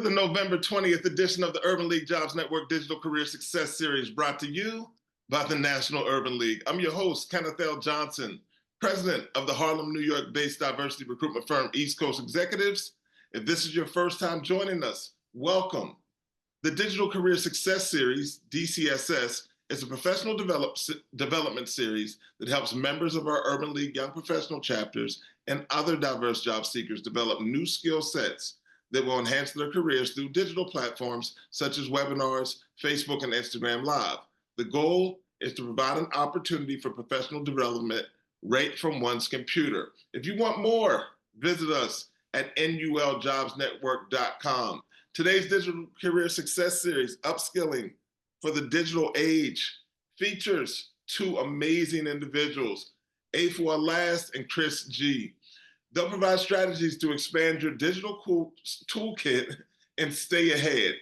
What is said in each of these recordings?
the November 20th edition of the Urban League Jobs Network Digital Career Success Series, brought to you by the National Urban League. I'm your host, Kenneth L. Johnson, president of the Harlem, New York-based diversity recruitment firm East Coast Executives. If this is your first time joining us, welcome. The Digital Career Success Series, DCSS, is a professional development series that helps members of our Urban League Young Professional chapters and other diverse job seekers develop new skill sets that will enhance their careers through digital platforms such as webinars, Facebook, and Instagram Live. The goal is to provide an opportunity for professional development right from one's computer. If you want more, visit us at nuljobsnetwork.com. Today's Digital Career Success Series, Upskilling for the Digital Age, features two amazing individuals, Afua Laast and Chris G. They'll provide strategies to expand your digital toolkit and stay ahead.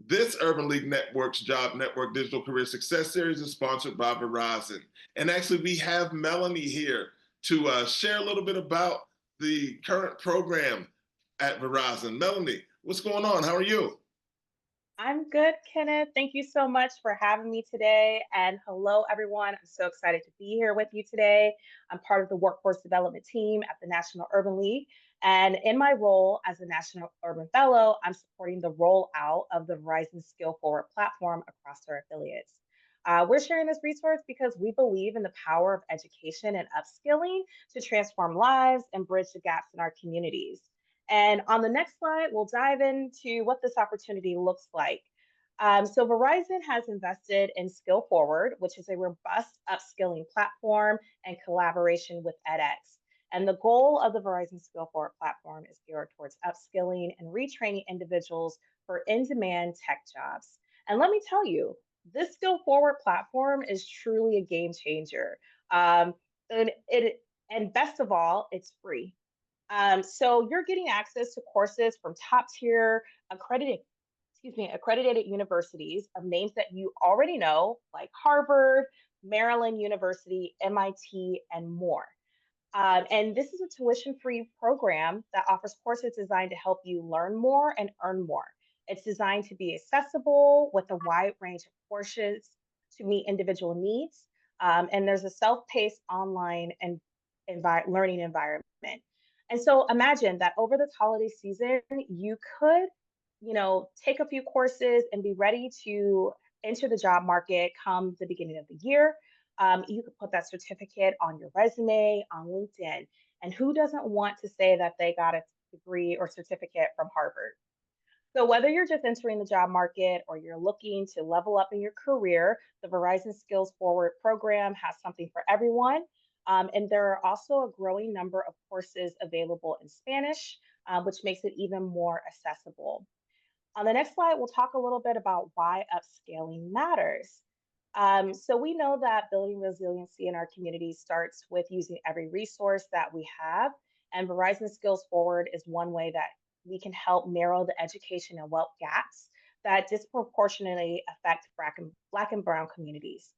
This Urban League Network's Job Network Digital Career Success Series is sponsored by Verizon. And actually, we have Melanie here to share a little bit about the current program at Verizon. Melanie, what's going on? How are you? I'm good, Kenneth. Thank you so much for having me today. And hello, everyone. I'm so excited to be here with you today. I'm part of the workforce development team at the National Urban League. And in my role as a National Urban Fellow, I'm supporting the rollout of the Verizon Skill Forward platform across our affiliates. We're sharing this resource because we believe in the power of education and upskilling to transform lives and bridge the gaps in our communities. And on the next slide, we'll dive into what this opportunity looks like. So Verizon has invested in Skill Forward, which is a robust upskilling platform and collaboration with edX. And the goal of the Verizon Skill Forward platform is geared towards upskilling and retraining individuals for in-demand tech jobs. And let me tell you, this Skill Forward platform is truly a game changer. And best of all, it's free. So you're getting access to courses from top tier accredited universities of names that you already know, like Harvard, Maryland University, MIT, and more. And this is a tuition-free program that offers courses designed to help you learn more and earn more. It's designed to be accessible with a wide range of courses to meet individual needs. And there's a self-paced online and learning environment. And so imagine that over this holiday season, you could, take a few courses and be ready to enter the job market come the beginning of the year. You could put that certificate on your resume, on LinkedIn. And who doesn't want to say that they got a degree or certificate from Harvard? So whether you're just entering the job market or you're looking to level up in your career, the Verizon Skills Forward program has something for everyone. And there are also a growing number of courses available in Spanish, which makes it even more accessible. On the next slide, we'll talk a little bit about why upscaling matters. So we know that building resiliency in our community starts with using every resource that we have. And Verizon Skills Forward is one way that we can help narrow the education and wealth gaps that disproportionately affect Black and Brown communities.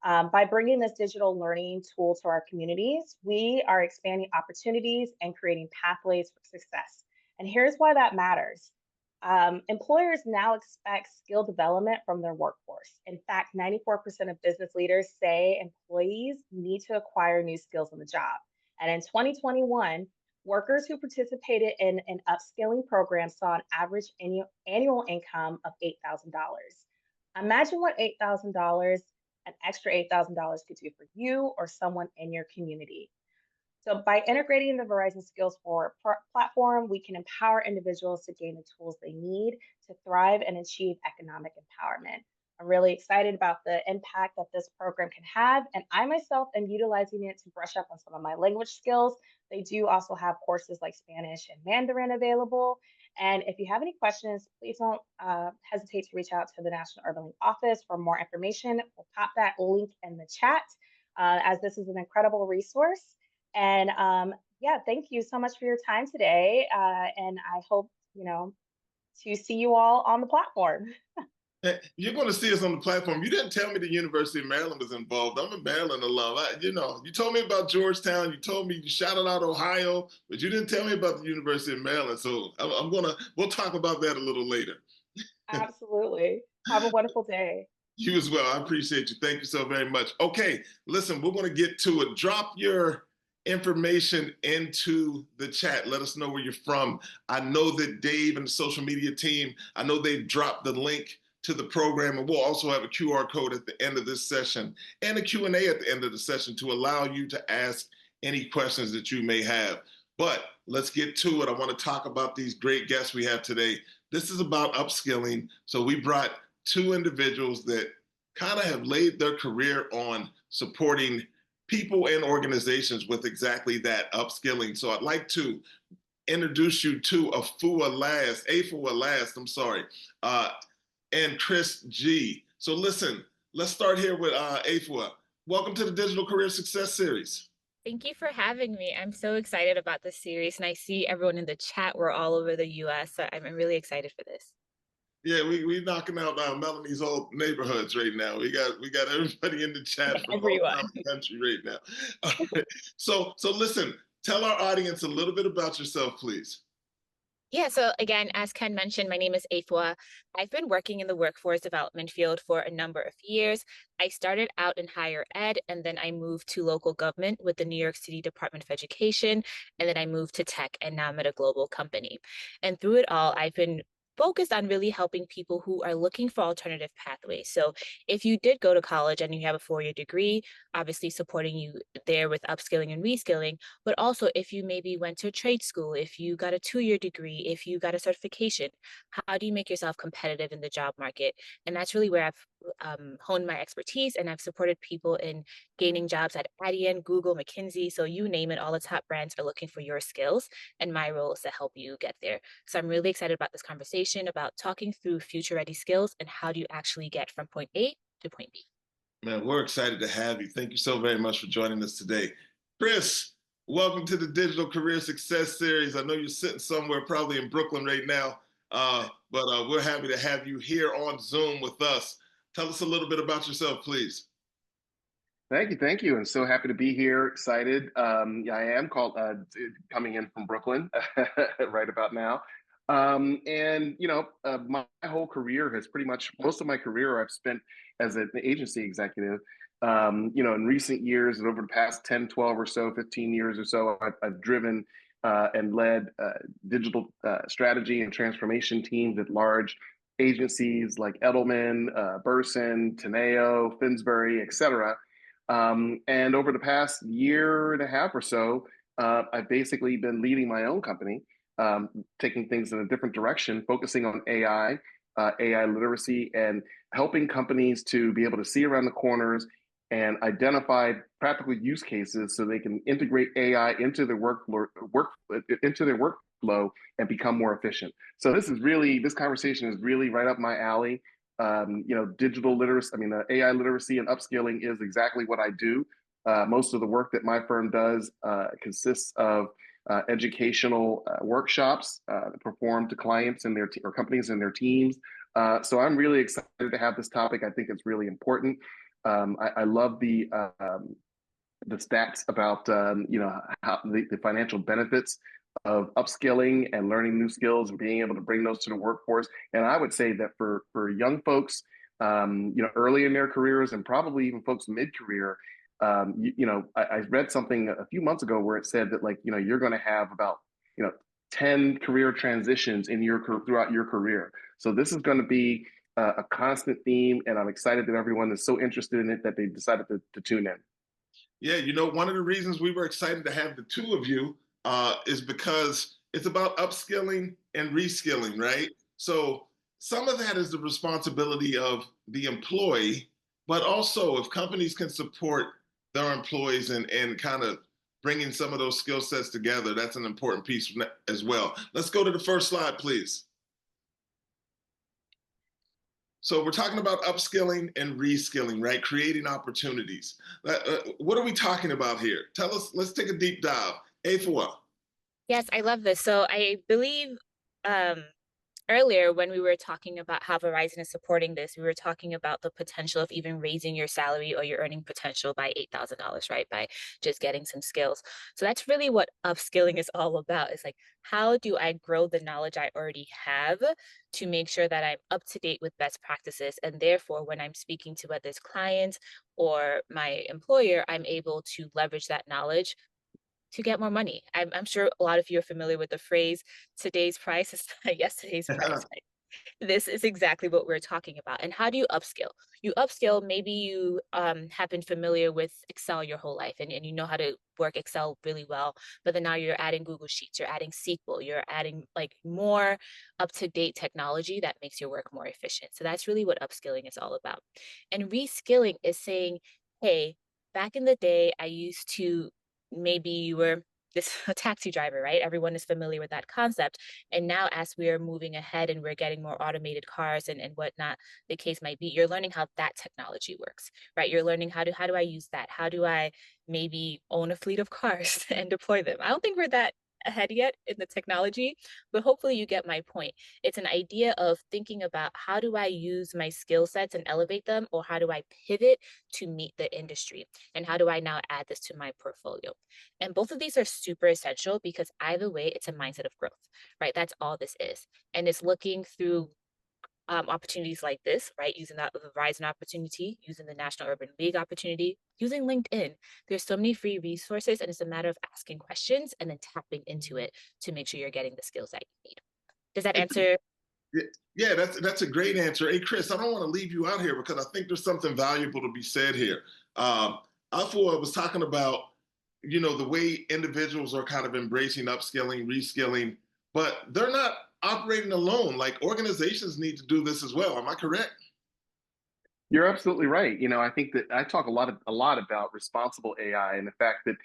By bringing this digital learning tool to our communities, we are expanding opportunities and creating pathways for success. And here's why that matters. Employers now expect skill development from their workforce. In fact, 94% of business leaders say employees need to acquire new skills on the job. And in 2021, workers who participated in an upskilling program saw an average annual income of $8,000. Imagine what $8,000, an extra $8,000 could do for you or someone in your community. So by integrating the Verizon Skills Forward platform, we can empower individuals to gain the tools they need to thrive and achieve economic empowerment. I'm really excited about the impact that this program can have, and I myself am utilizing it to brush up on some of my language skills. They do also have courses like Spanish and Mandarin available. And if you have any questions, please don't hesitate to reach out to the National Urban League office for more information. We'll pop that link in the chat as this is an incredible resource. And yeah, thank you so much for your time today. And I hope, to see you all on the platform. You're going to see us on the platform. You didn't tell me the University of Maryland was involved. I'm a Maryland alum. You told me about Georgetown. You told me you shouted out Ohio, but you didn't tell me about the University of Maryland. So we'll talk about that a little later. Absolutely. Have a wonderful day. You as well. I appreciate you. Thank you so very much. Okay, listen, we're going to get to it. Drop your information into the chat. Let us know where you're from. I know that Dave and the social media team, I know they've dropped the link to the program, and we'll also have a QR code at the end of this session and a Q&A at the end of the session to allow you to ask any questions that you may have. But let's get to it. I want to talk about these great guests we have today. This is about upskilling. So we brought two individuals that kind of have laid their career on supporting people and organizations with exactly that upskilling. So I'd like to introduce you to Afua Laast, I'm sorry, and Chris G. So listen, let's start here with Afua. Welcome to the Digital Career Success Series. Thank you for having me. I'm so excited about this series, and I see everyone in the chat. We're all over the US, so I'm really excited for this. Yeah, we knocking out Melanie's old neighborhoods right now. We got everybody in the chat from all Everyone. around the country right now. All right. So listen, tell our audience a little bit about yourself, please. Yeah, so again, as Ken mentioned, my name is Afua. I've been working in the workforce development field for a number of years. I started out in higher ed, and then I moved to local government with the New York City Department of Education, and then I moved to tech, and now I'm at a global company. And through it all, I've been focused on really helping people who are looking for alternative pathways. So if you did go to college and you have a 4-year degree, obviously supporting you there with upskilling and reskilling, but also if you maybe went to trade school, if you got a 2-year degree, if you got a certification, how do you make yourself competitive in the job market? And that's really where I've honed my expertise, and I've supported people in gaining jobs at Adyen, Google, McKinsey. So you name it, all the top brands are looking for your skills, and my role is to help you get there. So I'm really excited about this conversation about talking through future ready skills and how do you actually get from point A to point B. Man, we're excited to have you. Thank you so very much for joining us today. Chris, welcome to the Digital Career Success Series. I know you're sitting somewhere probably in Brooklyn right now, but we're happy to have you here on Zoom with us. Tell us a little bit about yourself, please. Thank you, and so happy to be here. Excited. Yeah, I am coming in from Brooklyn right about now, and my whole career has pretty much most of my career I've spent as an agency executive. In recent years and over the past 10, 12 or so, 15 years or so, I've driven and led digital strategy and transformation teams at large agencies like Edelman, Burson, Teneo, Finsbury, et cetera. And over the past year and a half or so, I've basically been leading my own company, taking things in a different direction, focusing on AI literacy, and helping companies to be able to see around the corners and identify practical use cases so they can integrate AI into their workflow and become more efficient. So this conversation is really right up my alley. Digital literacy, AI literacy and upskilling is exactly what I do. Most of the work that my firm does consists of educational workshops performed to clients and or companies and their teams. So I'm really excited to have this topic. I think it's really important. I love the stats about how the financial benefits of upskilling and learning new skills and being able to bring those to the workforce. And I would say that for young folks, early in their careers and probably even folks mid-career, I read something a few months ago where it said that you're going to have about 10 career transitions throughout your career. So this is going to be a constant theme, and I'm excited that everyone is so interested in it that they decided to tune in. Yeah, one of the reasons we were excited to have the two of you is because it's about upskilling and reskilling, right? So some of that is the responsibility of the employee, but also if companies can support their employees and kind of bringing some of those skill sets together, that's an important piece as well. Let's go to the first slide, please. So we're talking about upskilling and reskilling, right? Creating opportunities. What are we talking about here? Tell us, let's take a deep dive. Afua. Yes, I love this. So I believe earlier when we were talking about how Verizon is supporting this, we were talking about the potential of even raising your salary or your earning potential by $8,000, right? By just getting some skills. So that's really what upskilling is all about. It's like, how do I grow the knowledge I already have to make sure that I'm up to date with best practices? And therefore, when I'm speaking to whether it's clients or my employer, I'm able to leverage that knowledge to get more money. I'm sure a lot of you are familiar with the phrase, today's price is not yesterday's price. Right? This is exactly what we're talking about. And how do you upskill? You upskill, maybe you have been familiar with Excel your whole life and you know how to work Excel really well, but then now you're adding Google Sheets, you're adding SQL, you're adding like more up-to-date technology that makes your work more efficient. So that's really what upskilling is all about. And reskilling is saying, hey, back in the day, I used to, maybe you were this a taxi driver, right? Everyone is familiar with that concept. And now, as we are moving ahead and we're getting more automated cars and whatnot, the case might be, you're learning how that technology works, right? You're learning how do I use that? How do I maybe own a fleet of cars and deploy them? I don't think we're that ahead yet in the technology, but hopefully you get my point. It's an idea of thinking about how do I use my skill sets and elevate them, or how do I pivot to meet the industry? And how do I now add this to my portfolio? And both of these are super essential because either way, it's a mindset of growth, right? That's all this is. And it's looking through opportunities like this, right? Using that the Verizon opportunity, using the National Urban League opportunity, using LinkedIn. There's so many free resources, and it's a matter of asking questions and then tapping into it to make sure you're getting the skills that you need. Does that answer? Yeah, that's a great answer. Hey, Chris, I don't want to leave you out here because I think there's something valuable to be said here. Afua was talking about, the way individuals are kind of embracing upskilling, reskilling, but they're not operating alone. Like organizations need to do this as well. Am I correct? You're absolutely right. I think that I talk a lot about responsible AI and the fact that,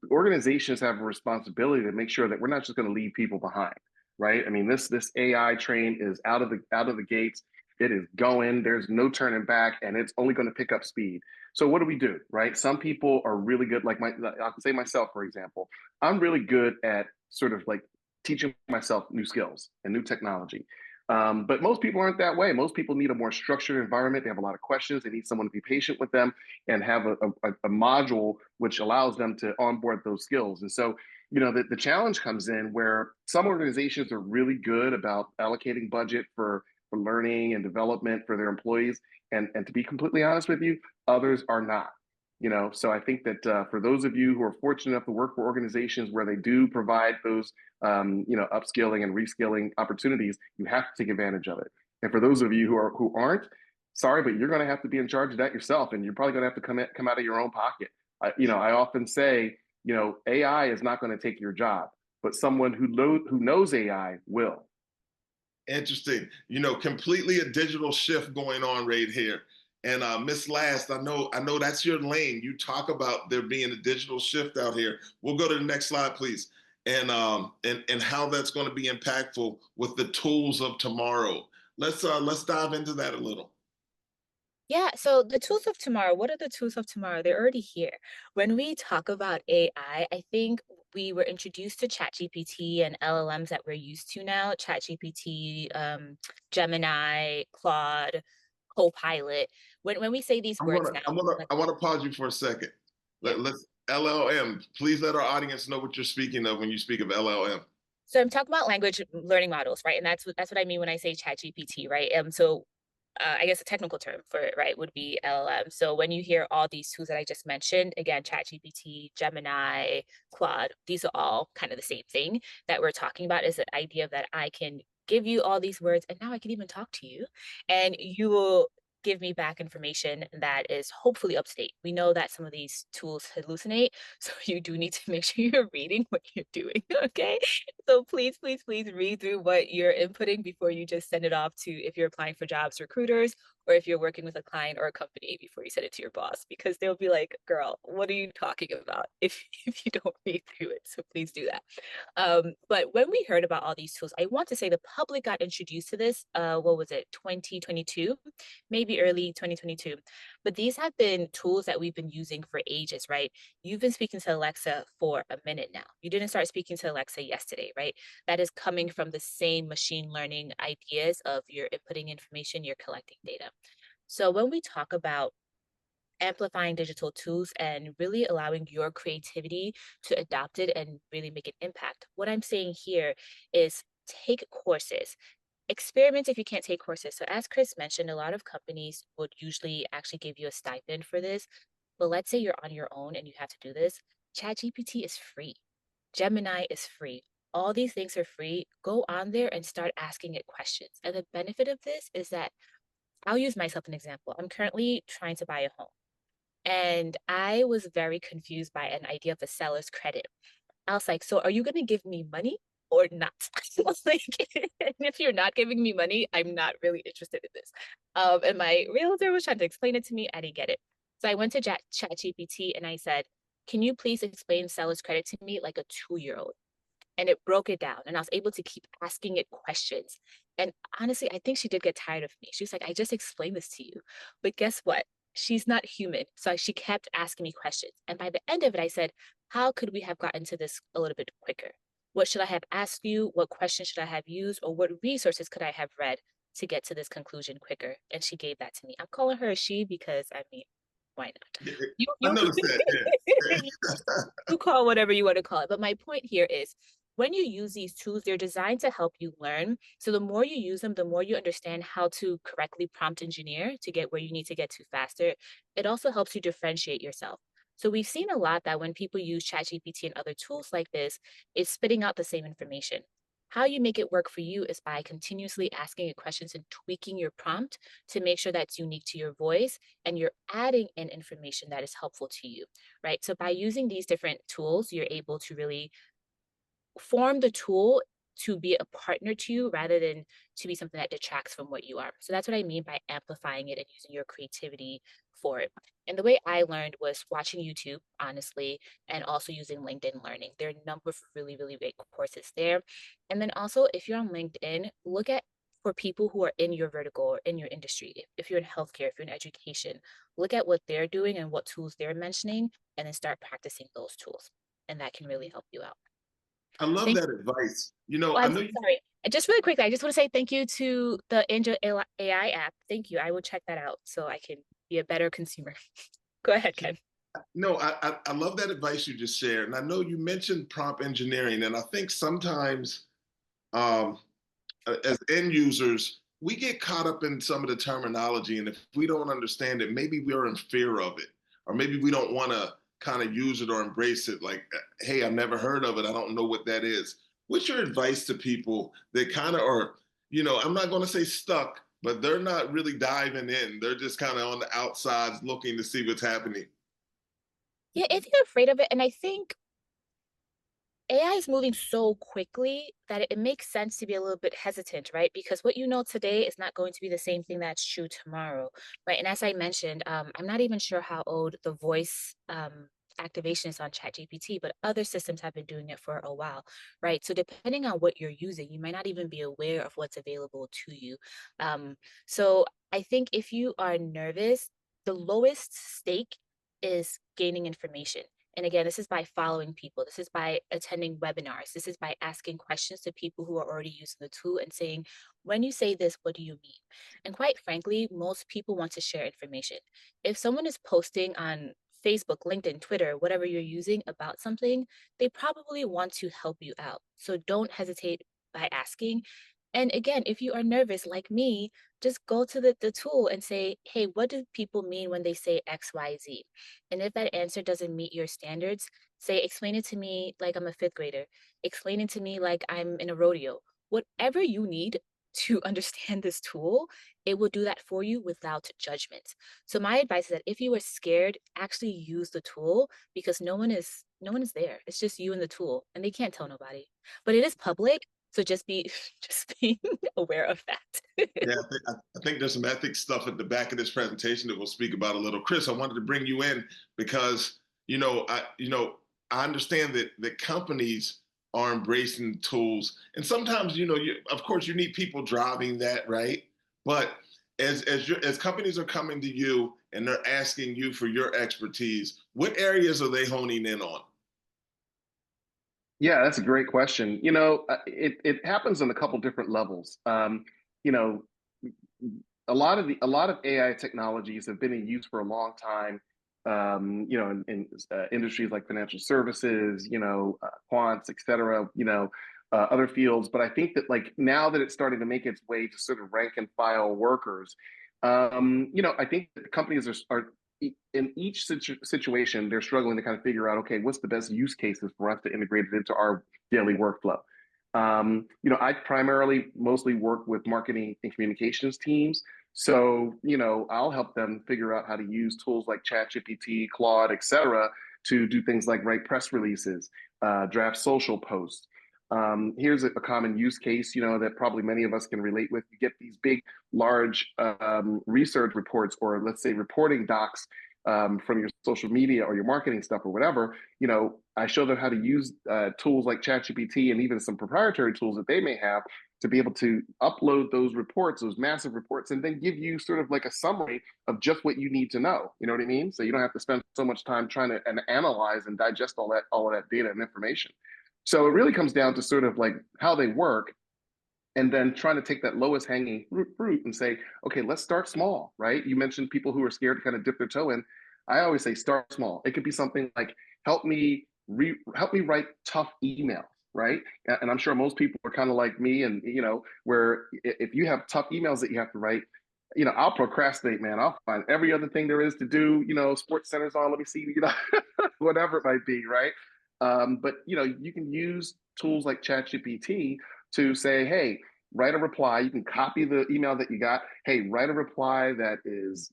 organizations have a responsibility to make sure that we're not just going to leave people behind, right? I mean, this AI train is out of the gates. It is going. There's no turning back, and it's only going to pick up speed. So what do we do, right? Some people are really good, like I can say myself, for example. I'm really good at sort of like teaching myself new skills and new technology. But most people aren't that way. Most people need a more structured environment. They have a lot of questions. They need someone to be patient with them and have a module which allows them to onboard those skills. And so, the challenge comes in where some organizations are really good about allocating budget for learning and development for their employees. And to be completely honest with you, others are not. So I think that for those of you who are fortunate enough to work for organizations where they do provide those upskilling and reskilling opportunities, you have to take advantage of it. And for those of you who aren't, sorry, but you're going to have to be in charge of that yourself, and you're probably going to have to come out of your own pocket. I often say, AI is not going to take your job, but someone who knows AI will. Interesting. Completely a digital shift going on right here. And Miss Last, I know that's your lane. You talk about there being a digital shift out here. We'll go to the next slide, please. And how that's going to be impactful with the tools of tomorrow. Let's dive into that a little. Yeah, so the tools of tomorrow, what are the tools of tomorrow? They're already here. When we talk about I think we were introduced to ChatGPT and LLMs that we're used to now, ChatGPT, Gemini, Claude, Copilot. When we say these I'm words gonna I'm now, gonna like, I want to pause you for a second. yeah. Let's LLM. Please let our audience know what you're speaking of when you speak of LLM. So I'm talking about language learning models, right? And that's what I mean when I say ChatGPT, right? So I guess a technical term for it, right, would be LLM. So when you hear all these tools that I just mentioned, again, ChatGPT, Gemini, Claude, these are all kind of the same thing that we're talking about, is the idea that I can give you all these words and now I can even talk to you and you will give me back information that is hopefully up to date. We know that some of these tools hallucinate, so you do need to make sure you're reading what you're doing, okay? So please, please, please read through what you're inputting before you just send it off to, if you're applying for jobs, recruiters, or if you're working with a client or a company before you send it to your boss, because they'll be like, girl, what are you talking about if, if you don't read through it? So please do that. But when we heard about all these tools, I want to say the public got introduced to this, what was it, 2022, maybe early 2022. But these have been tools that we've been using for ages, right? You've been speaking to Alexa for a minute now. You didn't start speaking to Alexa yesterday, right? That is coming from the same machine learning ideas of you're inputting information, you're collecting data. So when we talk about amplifying digital tools and really allowing your creativity to adopt it and really make an impact, what I'm saying here is take courses. Experiment if you can't take courses. So as Chris mentioned, a lot of companies would usually actually give you a stipend for this. But let's say you're on your own and you have to do this. ChatGPT is free. Gemini is free. All these things are free. Go on there and start asking it questions. And the benefit of this is that I'll use myself an example. I'm currently trying to buy a home. And I was very confused by an idea of a seller's credit. I was like, so are you going to give me money or not? I was like, and if you're not giving me money, I'm not really interested in this. And my realtor was trying to explain it to me. I didn't get it. So I went to ChatGPT and I said, can you please explain seller's credit to me like a 2-year-old? And it broke it down. And I was able to keep asking it questions. And honestly, I think she did get tired of me. She was like, I just explained this to you. But guess what? She's not human. So she kept asking me questions. And by the end of it, I said, how could we have gotten to this a little bit quicker? What should I have asked you? What questions should I have used? Or what resources could I have read to get to this conclusion quicker? And she gave that to me. I'm calling her a she because, I mean, why not? Yeah, You, I you, noticed that. Yeah. you call whatever you want to call it. But my point here is when you use these tools, they're designed to help you learn. So the more you use them, the more you understand how to correctly prompt engineer to get where you need to get to faster. It also helps you differentiate yourself. So we've seen a lot that when people use ChatGPT and other tools like this, it's spitting out the same information. How you make it work for you is by continuously asking it questions and tweaking your prompt to make sure that's unique to your voice and you're adding in information that is helpful to you, right? So by using these different tools, you're able to really form the tool to be a partner to you rather than to be something that detracts from what you are. So that's what I mean by amplifying it and using your creativity for it. And the way I learned was watching YouTube, honestly, and also using LinkedIn Learning. There are a number of really, really great courses there. And then also, if you're on LinkedIn, look at for people who are in your vertical or in your industry. If you're in healthcare, if you're in education, look at what they're doing and what tools they're mentioning, and then start practicing those tools. And that can really help you out. I love Thank that advice. Oh, I I'm know so you. sorry. And just really quickly, I just want to say thank you to the Angel AI app. Thank you. I will check that out so I can be a better consumer. Go ahead, Ken. No, I love that advice you just shared, and I know you mentioned prompt engineering, and I think sometimes um, as end users, we get caught up in some of the terminology, and if we don't understand it, maybe we're in fear of it, or maybe we don't want to kind of use it or embrace it. Like, hey, I've never heard of it. I don't know what that is. What's your advice to people that kind of are, I'm not going to say stuck, but they're not really diving in. They're just kind of on the outsides looking to see what's happening. Yeah, if you're afraid of it, and I think AI is moving so quickly that it makes sense to be a little bit hesitant, right? Because what you know today is not going to be the same thing that's true tomorrow, right? And as I mentioned, I'm not even sure how old the voice activation is on ChatGPT, but other systems have been doing it for a while, right? So depending on what you're using, you might not even be aware of what's available to you. So I think if you are nervous, the lowest stake is gaining information. And again, this is by following people. This is by attending webinars. This is by asking questions to people who are already using the tool and saying, when you say this, what do you mean? And quite frankly, most people want to share information. If someone is posting on Facebook, LinkedIn, Twitter, whatever you're using about something, they probably want to help you out. So don't hesitate by asking. And again, if you are nervous like me, just go to the tool and say, hey, what do people mean when they say XYZ? And if that answer doesn't meet your standards, say, explain it to me like I'm a fifth grader. Explain it to me like I'm in a rodeo. Whatever you need to understand this tool, it will do that for you without judgment. So my advice is that if you are scared, actually use the tool because no one is there. It's just you and the tool and they can't tell nobody. But it is public. So just be just be aware of that. Yeah, I think there's some ethics stuff at the back of this presentation that we'll speak about a little. Chris, I wanted to bring you in because I understand that companies are embracing tools, and sometimes of course you need people driving that, right? But as companies are coming to you and they're asking you for your expertise, what areas are they honing in on? Yeah, that's a great question. It happens on a couple different levels. You know, a lot of AI technologies have been in use for a long time. In industries like financial services, quants, et cetera. Other fields. But I think that like now that it's starting to make its way to sort of rank and file workers, I think that companies are in each situation they're struggling to kind of figure out, okay, what's the best use cases for us to integrate it into our daily workflow. I primarily mostly work with marketing and communications teams. So, I'll help them figure out how to use tools like ChatGPT, Claude, et cetera, to do things like write press releases, draft social posts. Here's a common use case, that probably many of us can relate with. You get these big, large research reports, or let's say reporting docs from your social media or your marketing stuff or whatever. I show them how to use tools like ChatGPT and even some proprietary tools that they may have to be able to upload those reports, those massive reports, and then give you sort of like a summary of just what you need to know. You know what I mean? So you don't have to spend so much time trying to analyze and digest all of that data and information. So it really comes down to sort of like how they work, and then trying to take that lowest hanging fruit and say, okay, let's start small, right? You mentioned people who are scared to kind of dip their toe in. I always say start small. It could be something like help me write tough emails, right? And I'm sure most people are kind of like me, and where if you have tough emails that you have to write, I'll procrastinate, man. I'll find every other thing there is to do. Sports Center's on. Let me see, whatever it might be, right? But you can use tools like ChatGPT to say, hey, write a reply. You can copy the email that you got. Hey, write a reply that is,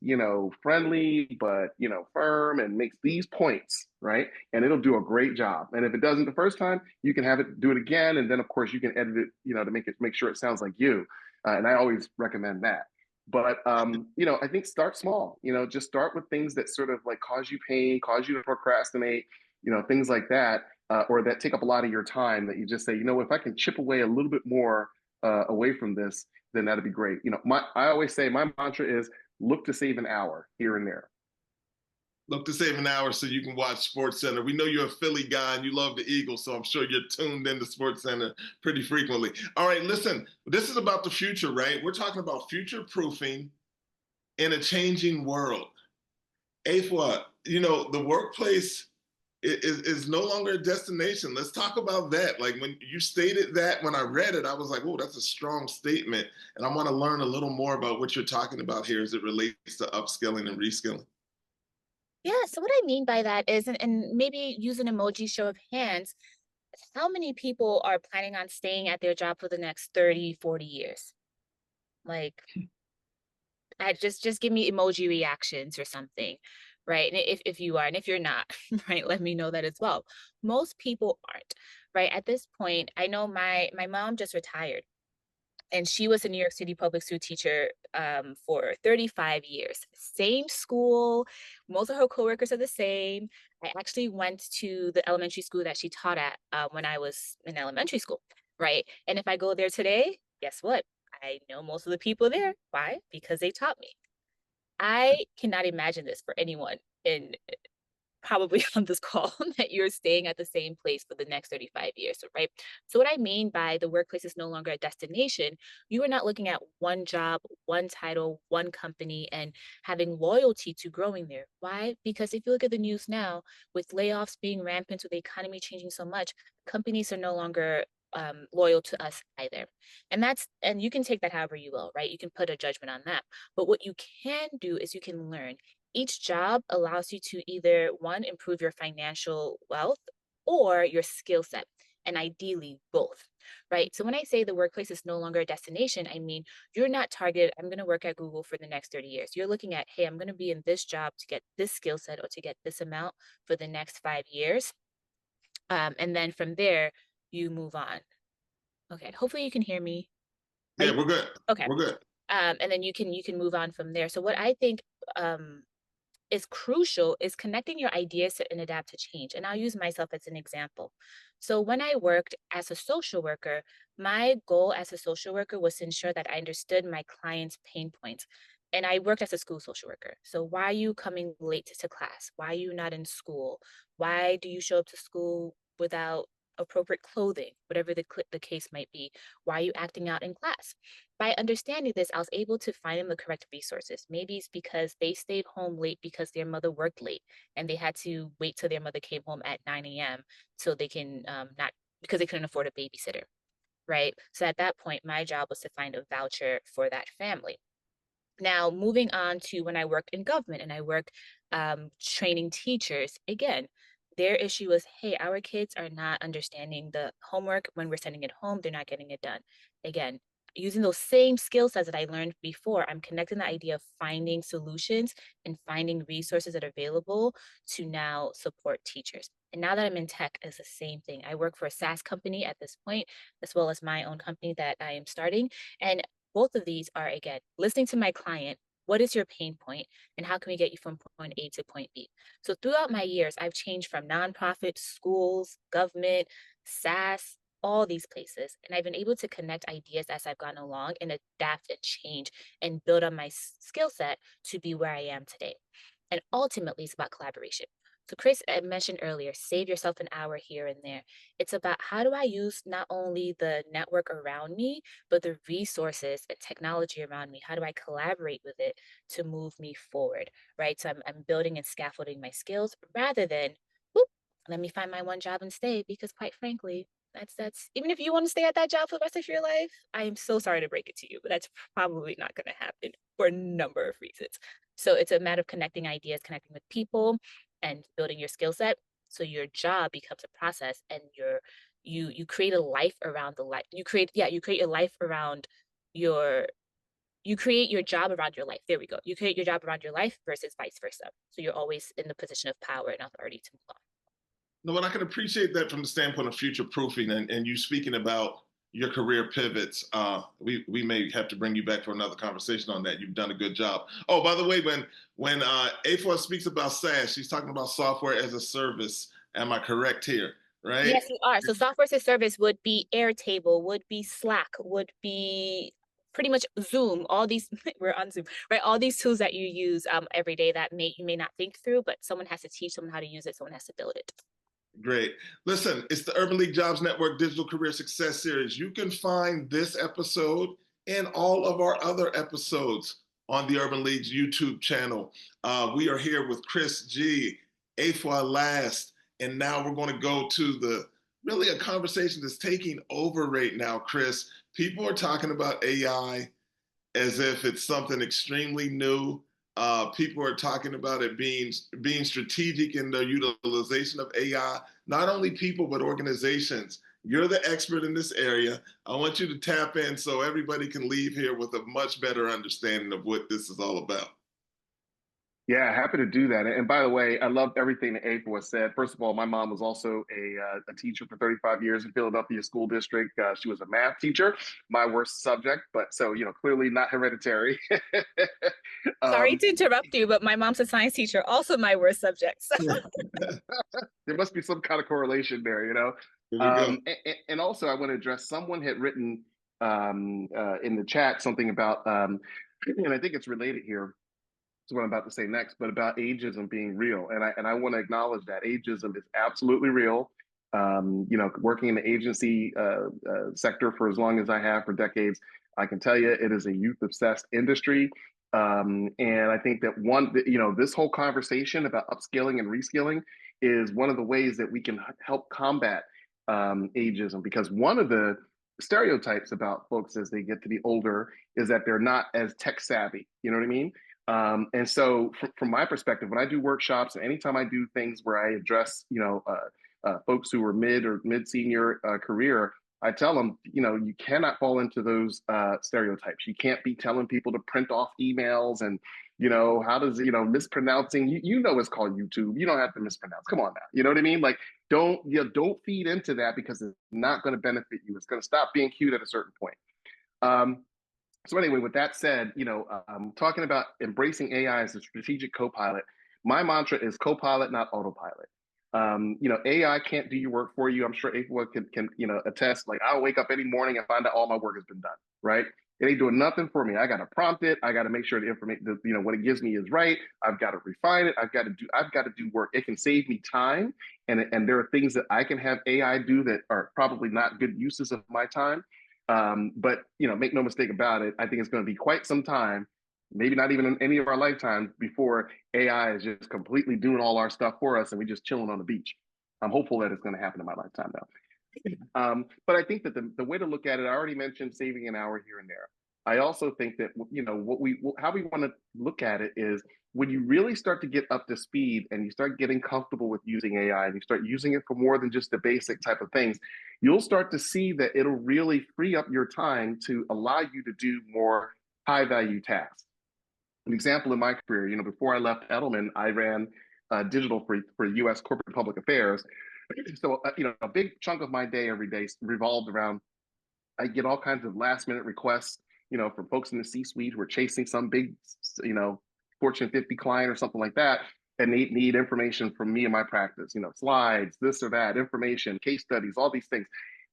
friendly, but, firm and makes these points, right? And it'll do a great job. And if it doesn't the first time, you can have it do it again. And then, of course, you can edit it, to make sure it sounds like you. And I always recommend that. But, I think start small, just start with things that sort of like cause you pain, cause you to procrastinate, things like that, or that take up a lot of your time, that you just say, if I can chip away a little bit more away from this, then that'd be great. I always say my mantra is look to save an hour here and there. Look to save an hour so you can watch Sports Center. We know you're a Philly guy and you love the Eagles, so I'm sure you're tuned into Sports Center pretty frequently. All right, listen, this is about the future, right? We're talking about future proofing in a changing world. Afua, the workplace is no longer a destination. Let's talk about that. Like when you stated that, when I read it, I was like, oh, that's a strong statement. And I want to learn a little more about what you're talking about here as it relates to upskilling and reskilling. Yeah, so what I mean by that is, and maybe use an emoji show of hands, how many people are planning on staying at their job for the next 30, 40 years? Like, I just give me emoji reactions or something, right? And if you are, and if you're not, right, let me know that as well. Most people aren't, right? At this point, I know my mom just retired, and she was a New York City public school teacher for 35 years. Same school, most of her coworkers are the same. I actually went to the elementary school that she taught at when I was in elementary school, right? And if I go there today, guess what? I know most of the people there. Why? Because they taught me. I cannot imagine this for anyone in probably on this call that you're staying at the same place for the next 35 years, right? So what I mean by the workplace is no longer a destination, you are not looking at one job, one title, one company, and having loyalty to growing there. Why? Because if you look at the news now, with layoffs being rampant, with the economy changing so much, companies are no longer loyal to us either. And you can take that however you will, right? You can put a judgment on that. But what you can do is you can learn. Each job allows you to either one, improve your financial wealth or your skill set, and ideally both, right? So when I say the workplace is no longer a destination, I mean, you're not targeted, I'm going to work at Google for the next 30 years. You're looking at, hey, I'm going to be in this job to get this skill set or to get this amount for the next 5 years. And then from there, you move on. Okay, hopefully you can hear me. Yeah, we're good. Okay. We're good. And then you can move on from there. So what I think um, is crucial is connecting your ideas to and adapt to change. And I'll use myself as an example. So when I worked as a social worker, my goal as a social worker was to ensure that I understood my clients' pain points. And I worked as a school social worker. So why are you coming late to class? Why are you not in school? Why do you show up to school without appropriate clothing, whatever the case might be? Why are you acting out in class? By understanding this, I was able to find them the correct resources. Maybe it's because they stayed home late because their mother worked late and they had to wait till their mother came home at 9 a.m. so they can not, because they couldn't afford a babysitter, right? So at that point, my job was to find a voucher for that family. Now, moving on to when I worked in government and I worked training teachers, again, their issue was, hey, our kids are not understanding the homework. When we're sending it home, they're not getting it done. Again, using those same skill sets that I learned before, I'm connecting the idea of finding solutions and finding resources that are available to now support teachers. And now that I'm in tech, it's the same thing. I work for a SaaS company at this point, as well as my own company that I am starting. And both of these are, again, listening to my client. What is your pain point, and how can we get you from point A to point B? So throughout my years, I've changed from nonprofit, schools, government, SaaS, all these places. And I've been able to connect ideas as I've gone along and adapt and change and build on my skill set to be where I am today. And ultimately, it's about collaboration. So Chris mentioned earlier, save yourself an hour here and there. It's about how do I use not only the network around me, but the resources and technology around me. How do I collaborate with it to move me forward, right? So I'm building and scaffolding my skills rather than, whoop, let me find my one job and stay. Because quite frankly, that's even if you want to stay at that job for the rest of your life, I am so sorry to break it to you, but that's probably not going to happen for a number of reasons. So it's a matter of connecting ideas, connecting with people, and building your skill set. So your job becomes a process, and you create a life around the life. You create your life around your you create your job around your life. There we go. You create your job around your life versus vice versa. So you're always in the position of power and authority to move on. No, but I can appreciate that from the standpoint of future proofing and you speaking about your career pivots. We may have to bring you back for another conversation on that. You've done a good job. Oh, by the way, when Afua speaks about SaaS, she's talking about software as a service. Am I correct here? Right? Yes, you are. So software as a service would be Airtable, would be Slack, would be pretty much Zoom, all these, we're on Zoom, right? All these tools that you use every day that you may not think through, but someone has to teach someone how to use it, someone has to build it. Great. Listen, it's the Urban League Jobs Network Digital Career Success Series. You can find this episode and all of our other episodes on the Urban League's YouTube channel. We are here with Chris G, Afua Laast, and now we're going to go to the really a conversation that's taking over right now, Chris. People are talking about AI as if it's something extremely new. People are talking about it being strategic in their utilization of AI. Not only people but organizations. You're the expert in this area. I want you to tap in so everybody can leave here with a much better understanding of what this is all about. Yeah, happy to do that. And by the way, I loved everything that April said. First of all, my mom was also a teacher for 35 years in Philadelphia School District. She was a math teacher, my worst subject, but so, clearly not hereditary. Sorry um, to interrupt you, but my mom's a science teacher, also my worst subject. So. there must be some kind of correlation there. Here we go. And also, I want to address someone had written in the chat something about, and I think it's related here to what I'm about to say next, but about ageism being real. And I want to acknowledge that ageism is absolutely real. Working in the agency sector for as long as I have for decades, I can tell you it is a youth obsessed industry. And I think that this whole conversation about upskilling and reskilling is one of the ways that we can help combat ageism, because one of the stereotypes about folks as they get to be older is that they're not as tech savvy. You know what I mean? And so from my perspective, when I do workshops, and anytime I do things where I address, folks who are mid senior career, I tell them, you cannot fall into those stereotypes. You can't be telling people to print off emails and You know, how does, you know, mispronouncing, you know, it's called YouTube. You don't have to mispronounce. Come on now. You know what I mean? Like, don't feed into that because it's not going to benefit you. It's going to stop being cute at a certain point. Um, so anyway, with that said, you know, talking about embracing AI as a strategic co-pilot, my mantra is co-pilot, not autopilot. You know, AI can't do your work for you. I'm sure Afua can you know, attest. Like, I'll wake up any morning and find out all my work has been done, right? It ain't doing nothing for me. I got to prompt it. I got to make sure the information, you know, what it gives me is right. I've got to refine it. I've got to do work. It can save me time, and there are things that I can have AI do that are probably not good uses of my time. But you know, make no mistake about it. I think it's going to be quite some time, maybe not even in any of our lifetimes, before AI is just completely doing all our stuff for us, and we just chilling on the beach. I'm hopeful that it's going to happen in my lifetime, though. But I think that the way to look at it, I already mentioned saving an hour here and there. I also think that, you know, how we want to look at it is when you really start to get up to speed and you start getting comfortable with using AI and you start using it for more than just the basic type of things, you'll start to see that it'll really free up your time to allow you to do more high value tasks. An example in my career, you know, before I left Edelman, I ran digital for U.S. corporate public affairs. So, you know, a big chunk of my day every day revolved around, I get all kinds of last minute requests, you know, from folks in the C-suite who are chasing some big, you know, Fortune 50 client or something like that, and they need information from me and my practice, you know, slides, this or that, information, case studies, all these things.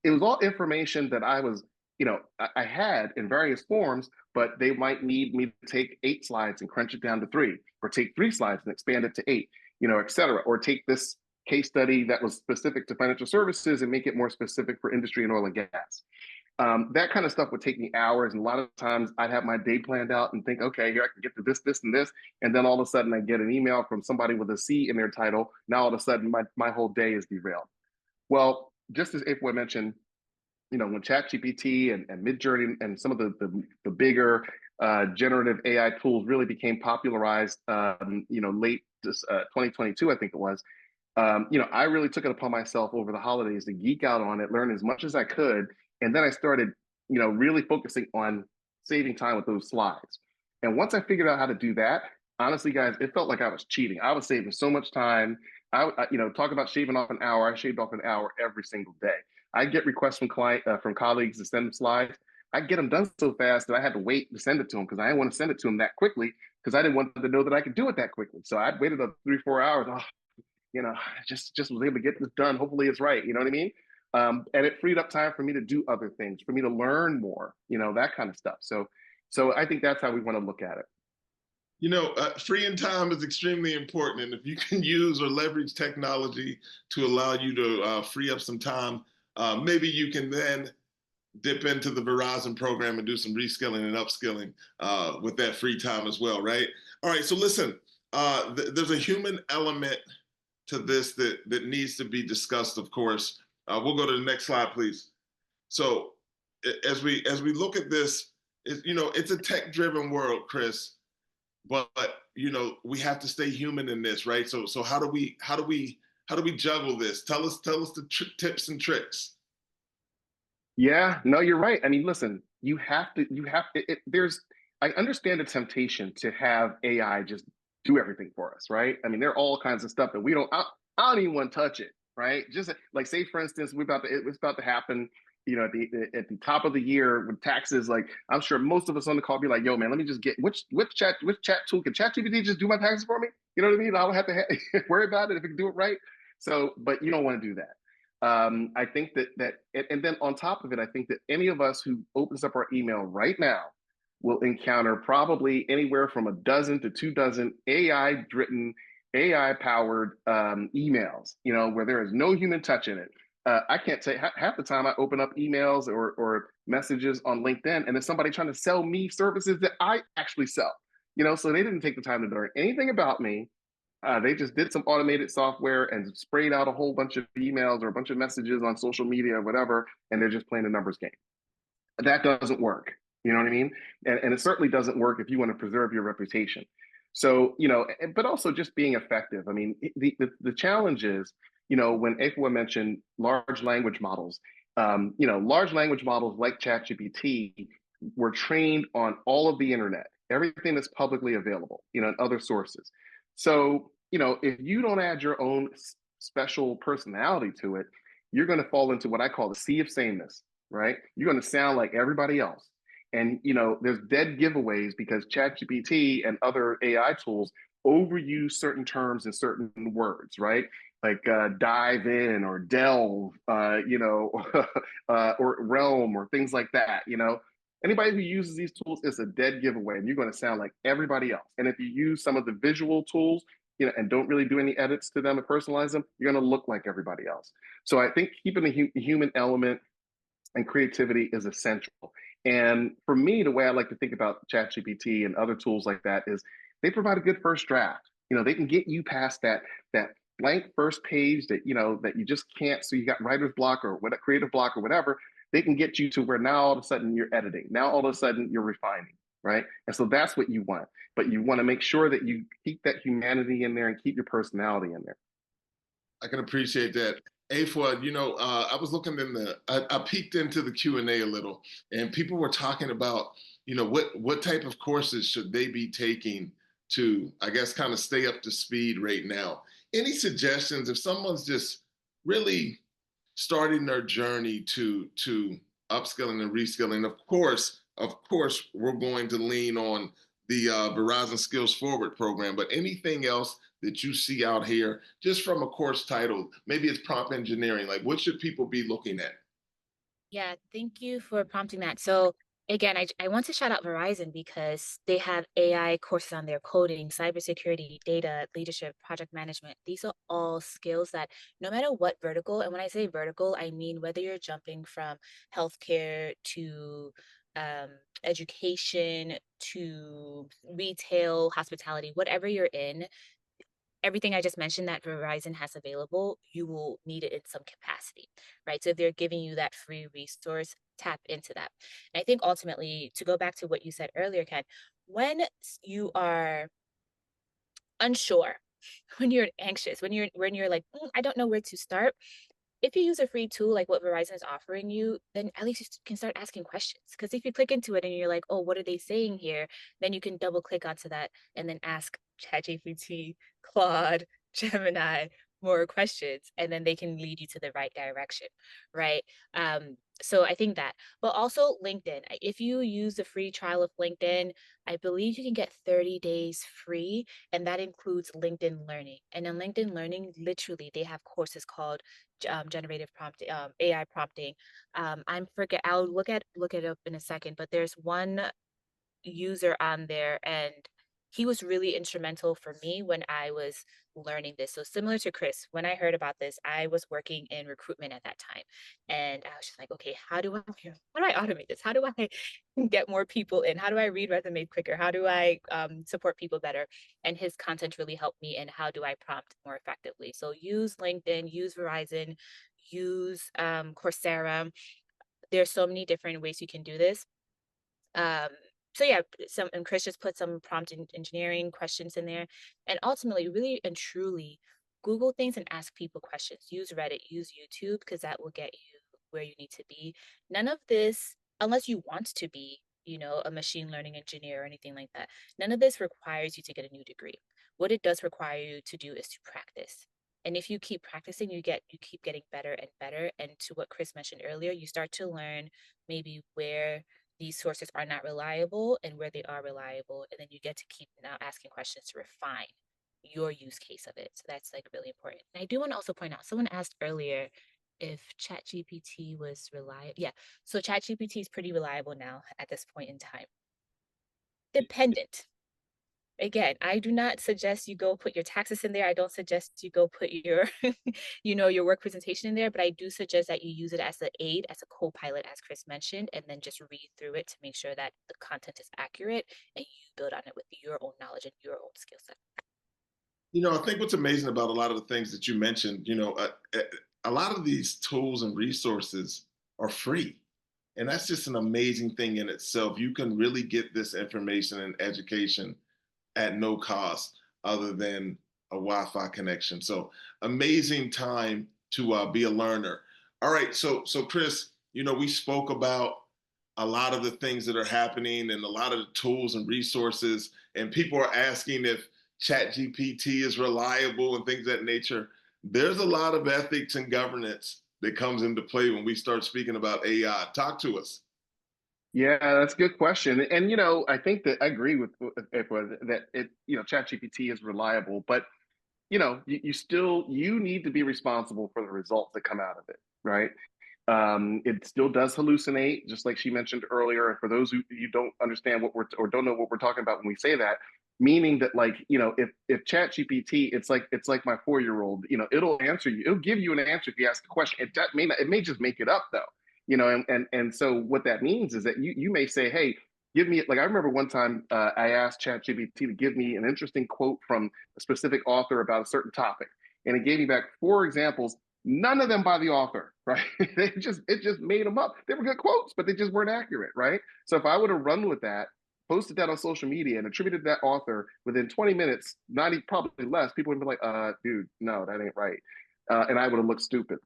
It was all information that I was, you know, I had in various forms, but they might need me to take 8 slides and crunch it down to 3, or take 3 slides and expand it to 8, you know, et cetera, or take this case study that was specific to financial services and make it more specific for industry and oil and gas. That kind of stuff would take me hours. And a lot of times I'd have my day planned out and think, okay, here I can get to this, this, and this. And then all of a sudden I get an email from somebody with a C in their title. Now all of a sudden my whole day is derailed. Well, just as Afua mentioned, you know, when ChatGPT and Midjourney and some of the bigger generative AI tools really became popularized, you know, late 2022, I think it was, you know, I really took it upon myself over the holidays to geek out on it, learn as much as I could. And then I started, you know, really focusing on saving time with those slides. And once I figured out how to do that, honestly, guys, it felt like I was cheating. I was saving so much time. You know, talk about shaving off an hour. I shaved off an hour every single day. I get requests from colleagues to send them slides. I get them done so fast that I had to wait to send it to them because I didn't want to send it to them that quickly because I didn't want them to know that I could do it that quickly. So I'd waited up 3-4 hours. Oh, you know, just was able to get this done. Hopefully it's right. You know what I mean? And it freed up time for me to do other things, for me to learn more, you know, that kind of stuff. So I think that's how we want to look at it. You know, freeing time is extremely important. And if you can use or leverage technology to allow you to free up some time, maybe you can then dip into the Verizon program and do some reskilling and upskilling with that free time as well, right? All right, so listen, there's a human element to this that needs to be discussed, of course. We'll go to the next slide, please. So as we look at this, you know, it's a tech-driven world, Chris, but you know, we have to stay human in this, right? So how do we juggle this? Tell us the tips and tricks. Yeah, no, you're right. I mean, listen, there's, I understand the temptation to have AI just do everything for us, right? I mean, there are all kinds of stuff that I don't even want to touch it, right? Just like, say, for instance, it's about to happen, you know, at the top of the year with taxes. Like, I'm sure most of us on the call be like, yo, man, let me just get, which chat tool can ChatGPT just do my taxes for me? You know what I mean? I don't have to worry about it if it can do it right. So, but you don't want to do that. I think and then on top of it, I think that any of us who opens up our email right now will encounter probably anywhere from a dozen to 2 dozen AI-driven, AI-powered emails, you know, where there is no human touch in it. I can't say half the time I open up emails or messages on LinkedIn, and there's somebody trying to sell me services that I actually sell, you know, so they didn't take the time to learn anything about me. They just did some automated software and sprayed out a whole bunch of emails or a bunch of messages on social media or whatever, and they're just playing a numbers game. That doesn't work. You know what I mean? And it certainly doesn't work if you want to preserve your reputation. So, you know, but also just being effective. I mean, the challenge is, you know, when Afua mentioned large language models, you know, large language models like ChatGPT were trained on all of the internet. everything that's publicly available, and other sources. So, if you don't add your own special personality to it, you're going to fall into what I call the sea of sameness, right? You're going to sound like everybody else. And, there's dead giveaways because ChatGPT and other AI tools overuse certain terms and certain words, right? Like dive in or delve, or realm or things like that. Anybody who uses these tools is a dead giveaway, and you're going to sound like everybody else. And if you use some of the visual tools, and don't really do any edits to them and personalize them, you're going to look like everybody else. So I think keeping the human element and creativity is essential. And for me, the way I like to think about ChatGPT and other tools like that is they provide a good first draft. They can get you past that blank first page that you just can't. So you got writer's block or what creative block or whatever. They can get you to where now all of a sudden you're editing. Now all of a sudden you're refining, right? And so that's what you want. But you want to make sure that you keep that humanity in there and keep your personality in there. I can appreciate that. Afua, I was looking I peeked into the Q&A a little, and people were talking about, what type of courses should they be taking to, I guess, kind of stay up to speed right now. Any suggestions if someone's just really starting their journey to upskilling and reskilling? Of course, we're going to lean on the Verizon Skills Forward program, but anything else that you see out here, just from a course title, maybe it's prompt engineering, like what should people be looking at? Yeah, thank you for prompting that. So again, I want to shout out Verizon because they have AI courses on their coding, cybersecurity, data, leadership, project management. These are all skills that no matter what vertical, and when I say vertical, I mean whether you're jumping from healthcare to education to retail, hospitality, whatever you're in, everything I just mentioned that Verizon has available, you will need it in some capacity, right? So if they're giving you that free resource, tap into that. And I think ultimately, to go back to what you said earlier, Ken, when you are unsure, when you're anxious, when you're like, I don't know where to start, if you use a free tool like what Verizon is offering you, then at least you can start asking questions. Because if you click into it and you're like, oh, what are they saying here? Then you can double click onto that and then ask ChatGPT, Claude, Gemini more questions, and then they can lead you to the right direction, right? So I think that, but also LinkedIn. If you use the free trial of LinkedIn, I believe you can get 30 days free, and that includes LinkedIn Learning. And in LinkedIn Learning, literally, they have courses called generative prompt AI prompting. I'm forget. I'll look it up in a second. But there's one user on there, and he was really instrumental for me when I was learning this. So similar to Chris, when I heard about this, I was working in recruitment at that time, and I was just like, okay, how do I automate this? How do I get more people in? How do I read resumes quicker? How do I support people better? And his content really helped me. And how do I prompt more effectively? So use LinkedIn, use Verizon, use Coursera. There's so many different ways you can do this. Um, so yeah, and Chris just put some prompt engineering questions in there, and ultimately, really and truly, Google things and ask people questions. Use Reddit, use YouTube, because that will get you where you need to be. None of this, unless you want to be, a machine learning engineer or anything like that. None of this requires you to get a new degree. What it does require you to do is to practice. And if you keep practicing, you keep getting better and better. And to what Chris mentioned earlier, you start to learn maybe where these sources are not reliable and where they are reliable. And then you get to keep now asking questions to refine your use case of it. So that's like really important. And I do want to also point out, someone asked earlier if ChatGPT was reliable. Yeah. So ChatGPT is pretty reliable now at this point in time. Dependent. Again, I do not suggest you go put your taxes in there. I don't suggest you go put your, your work presentation in there, but I do suggest that you use it as an aid, as a co-pilot, as Chris mentioned, and then just read through it to make sure that the content is accurate and you build on it with your own knowledge and your own skill set. I think what's amazing about a lot of the things that you mentioned, a lot of these tools and resources are free. And that's just an amazing thing in itself. You can really get this information and education at no cost other than a Wi-Fi connection. So amazing time to be a learner. All right, so Chris, we spoke about a lot of the things that are happening and a lot of the tools and resources, and people are asking if ChatGPT is reliable and things of that nature. There's a lot of ethics and governance that comes into play when we start speaking about AI. Talk to us. Yeah, that's a good question. And I think that I agree with that ChatGPT is reliable, but you still you need to be responsible for the results that come out of it, right? It still does hallucinate, just like she mentioned earlier. For those who you don't understand what we're or don't know what we're talking about when we say that, meaning that if ChatGPT, it's like my 4-year-old, it'll answer you, it'll give you an answer if you ask a question. It may just make it up though, and so what that means is that you may say, hey, give me, like I remember one time I asked ChatGPT to give me an interesting quote from a specific author about a certain topic, and it gave me back 4 examples. None of them by the author, right? It just made them up. They were good quotes, but they just weren't accurate, right? So if I would have run with that, posted that on social media, and attributed that author within 20 minutes, not even, probably less, people would be like, dude, no, that ain't right. And I would have looked stupid.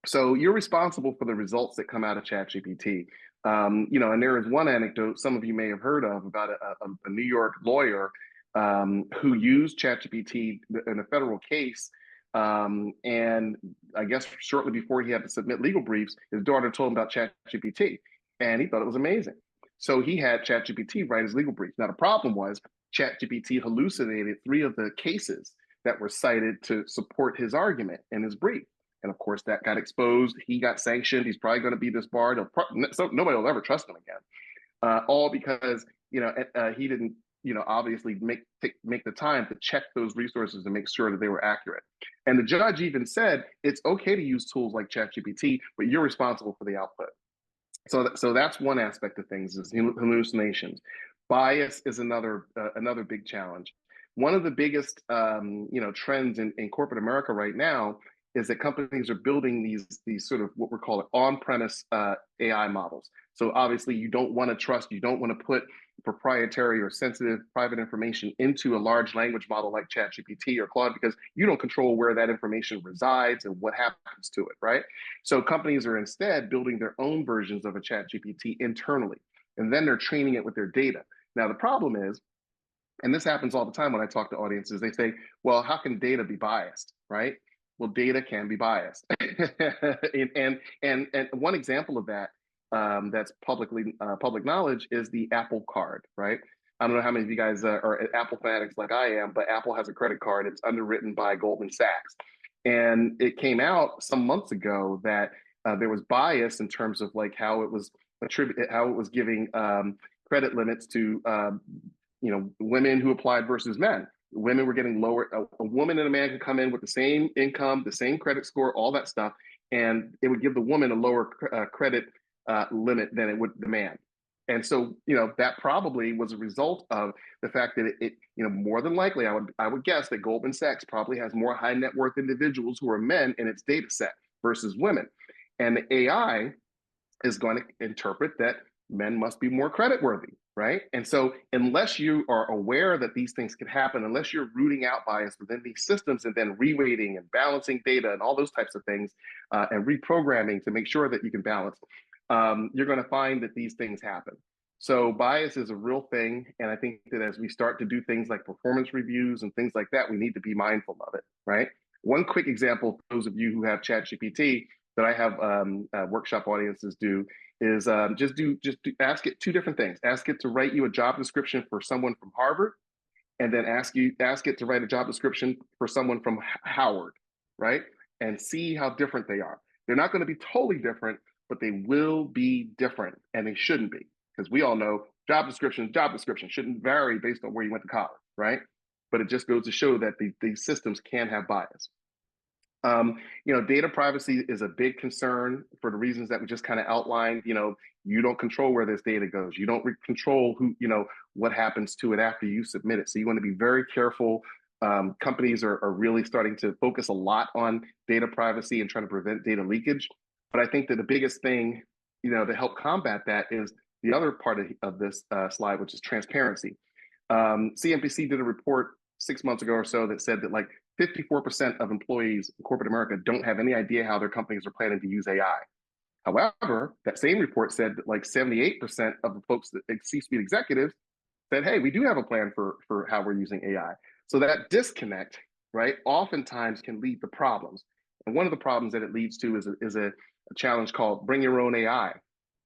So you're responsible for the results that come out of ChatGPT. And there is one anecdote some of you may have heard of about a New York lawyer who used ChatGPT in a federal case. And I guess shortly before he had to submit legal briefs, his daughter told him about ChatGPT, and he thought it was amazing. So he had ChatGPT write his legal brief. Now the problem was ChatGPT hallucinated 3 of the cases that were cited to support his argument in his brief. And of course, that got exposed. He got sanctioned. He's probably going to be disbarred. So nobody will ever trust him again. All because he didn't obviously make the time to check those resources and make sure that they were accurate. And the judge even said it's okay to use tools like ChatGPT, but you're responsible for the output. So that's one aspect of things, is hallucinations. Bias is another big challenge. One of the biggest trends in corporate America right now is that companies are building these sort of what we're calling on-premise AI models. So obviously you don't want to put proprietary or sensitive private information into a large language model like ChatGPT or Claude, because you don't control where that information resides and what happens to it, right? So companies are instead building their own versions of a ChatGPT internally, and then they're training it with their data. Now the problem is, and this happens all the time when I talk to audiences, they say, well, how can data be biased, right? Well, data can be biased. and one example of that that's public knowledge is the Apple Card, right? I don't know how many of you guys are Apple fanatics like I am, but Apple has a credit card. It's underwritten by Goldman Sachs. And it came out some months ago that there was bias in terms of like how it was giving credit limits to women who applied versus men. Women were getting lower. A woman and a man could come in with the same income, the same credit score, all that stuff, and it would give the woman a lower credit limit than it would the man. And so, that probably was a result of the fact that it more than likely, I would guess that Goldman Sachs probably has more high net worth individuals who are men in its data set versus women. And the AI is going to interpret that men must be more creditworthy, right? And so unless you are aware that these things can happen, unless you're rooting out bias within these systems and then reweighting and balancing data and all those types of things and reprogramming to make sure that you can balance, you're going to find that these things happen. So bias is a real thing. And I think that as we start to do things like performance reviews and things like that, we need to be mindful of it, right? One quick example, for those of you who have ChatGPT, that I have workshop audiences do, is just ask it 2 different things. Ask it to write you a job description for someone from Harvard, and then ask it to write a job description for someone from Howard, right? And see how different they are. They're not going to be totally different, but they will be different, and they shouldn't be, because we all know job description shouldn't vary based on where you went to college, right? But it just goes to show that these systems can have bias. Data privacy is a big concern for the reasons that we just kind of outlined. You don't control where this data goes. You don't control what happens to it after you submit it. So you want to be very careful. Companies are really starting to focus a lot on data privacy and trying to prevent data leakage. But I think that the biggest thing, to help combat that is the other part of this slide, which is transparency. CNBC did a report 6 months ago or so that said that like 54% of employees in corporate America don't have any idea how their companies are planning to use AI. However, that same report said that like 78% of the folks that C-suite executives said, hey, we do have a plan for how we're using AI. So that disconnect, right, oftentimes can lead to problems. And one of the problems that it leads to is a challenge called bring your own AI,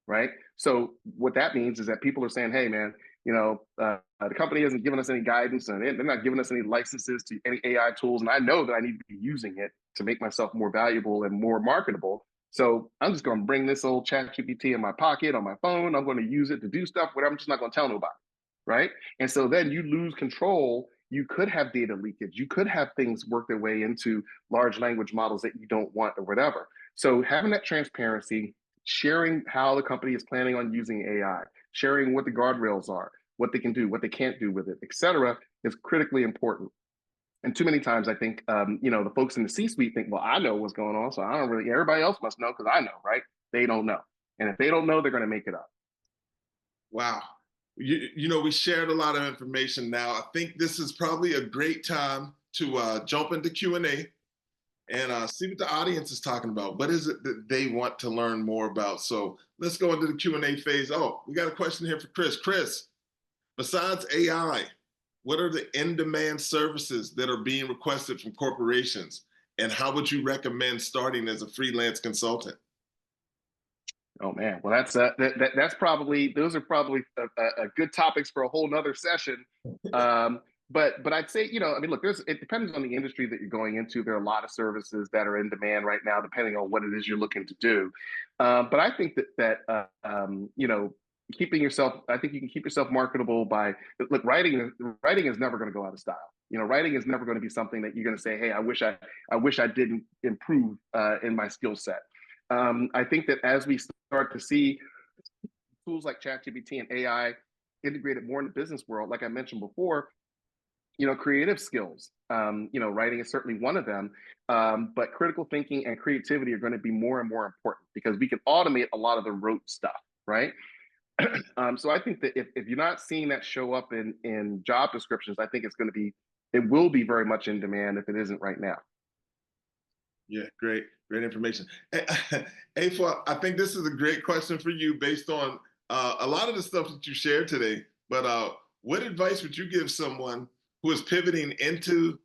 right? So what that means is that people are saying, hey, man, the company isn't giving us any guidance and they're not giving us any licenses to any AI tools. And I know that I need to be using it to make myself more valuable and more marketable. So I'm just going to bring this old chat GPT in my pocket on my phone. I'm going to use it to do stuff, whatever. I'm just not going to tell nobody, right? And so then you lose control. You could have data leakage. You could have things work their way into large language models that you don't want or whatever. So having that transparency, sharing how the company is planning on using AI, sharing what the guardrails are, what they can do, what they can't do with it, et cetera, is critically important. And too many times I think, the folks in the C-suite think, well, I know what's going on, so I don't really, everybody else must know because I know, right? They don't know. And if they don't know, they're going to make it up. Wow. We shared a lot of information now. I think this is probably a great time to jump into Q&A and see what the audience is talking about. What is it that they want to learn more about? So let's go into the Q&A phase. Oh, we got a question here for Chris. Chris, besides AI, what are the in-demand services that are being requested from corporations? And how would you recommend starting as a freelance consultant? Oh man, well that's probably those are probably a good topics for a whole nother session. But I'd say look, it depends on the industry that you're going into. There are a lot of services that are in demand right now, depending on what it is you're looking to do. But I think that keeping yourself, I think you can keep yourself marketable by writing is never going to go out of style. Writing is never going to be something that you're going to say, hey, I wish I didn't improve in my skill set. I think that as we start to see tools like ChatGPT and AI integrated more in the business world, like I mentioned before, creative skills, writing is certainly one of them, but critical thinking and creativity are going to be more and more important because we can automate a lot of the rote stuff, right? So I think that if you're not seeing that show up in job descriptions, I think it will be very much in demand if it isn't right now. Yeah, great information. Afua, I think this is a great question for you based on a lot of the stuff that you shared today. But what advice would you give someone who is pivoting into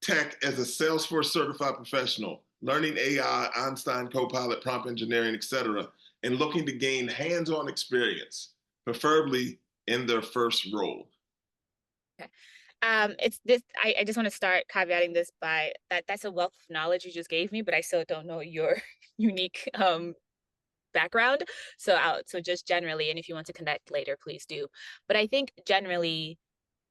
tech as a Salesforce certified professional, learning AI, Einstein Copilot, prompt engineering, et cetera, and looking to gain hands-on experience, preferably in their first role? Okay. It's this. I just want to start caveating this by that's a wealth of knowledge you just gave me, but I still don't know your unique background. So just generally, and if you want to connect later, please do. But I think generally,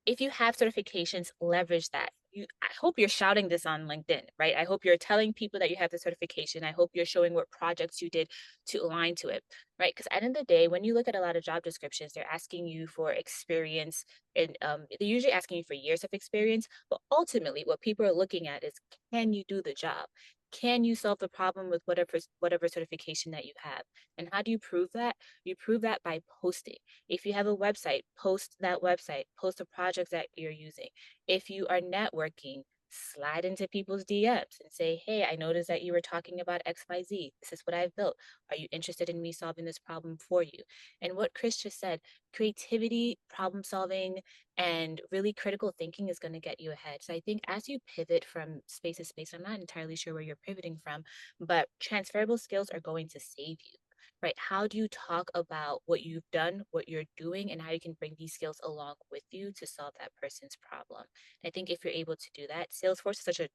if you have certifications, leverage that. I hope you're shouting this on LinkedIn, right? I hope you're telling people that you have the certification. I hope you're showing what projects you did to align to it, right? Because at the end of the day, when you look at a lot of job descriptions, they're asking you for experience, and they're usually asking you for years of experience. But ultimately, what people are looking at is, can you do the job? Can you solve the problem with whatever certification that you have? And how do you prove that? You prove that by posting. If you have a website, post that website, post the projects that you're using. If you are networking, slide into people's DMs and say, hey, I noticed that you were talking about XYZ. This is what I've built. Are you interested in me solving this problem for you? And what Chris just said, creativity, problem solving, and really critical thinking is going to get you ahead. So I think as you pivot from space to space, I'm not entirely sure where you're pivoting from, but transferable skills are going to save you. Right? How do you talk about what you've done, what you're doing, and how you can bring these skills along with you to solve that person's problem? And I think if you're able to do that, Salesforce is such a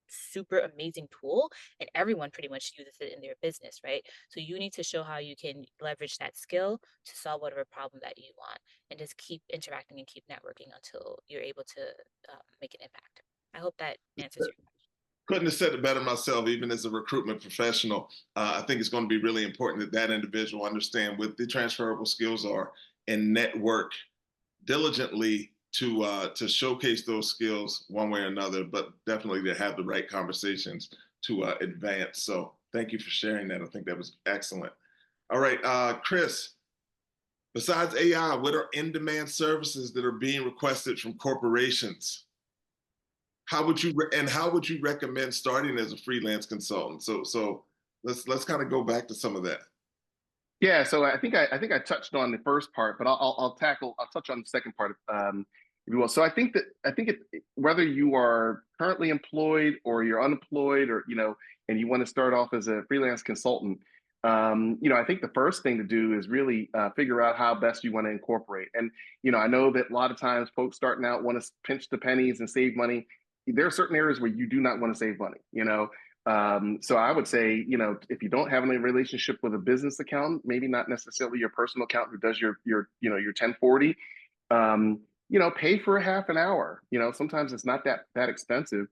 super amazing tool, and everyone pretty much uses it in their business, right? So you need to show how you can leverage that skill to solve whatever problem that you want, and just keep interacting and keep networking until you're able to make an impact. I hope that answers your question. Couldn't have said it better myself, even as a recruitment professional. I think it's going to be really important that that individual understand what the transferable skills are and network diligently to showcase those skills one way or another, but definitely to have the right conversations to advance. So thank you for sharing that. I think that was excellent. All right, Chris, besides AI, what are in-demand services that are being requested from corporations? How would you recommend starting as a freelance consultant? So let's kind of go back to some of that. Yeah, so I think I touched on the first part, but I'll touch on the second part, if you will. So whether you are currently employed or you're unemployed, or and you want to start off as a freelance consultant, I think the first thing to do is really figure out how best you want to incorporate. And I know that a lot of times folks starting out want to pinch the pennies and save money. There are certain areas where you do not want to save money. So I would say, if you don't have any relationship with a business accountant, maybe not necessarily your personal accountant who does your 1040, pay for a half an hour. Sometimes it's not that expensive.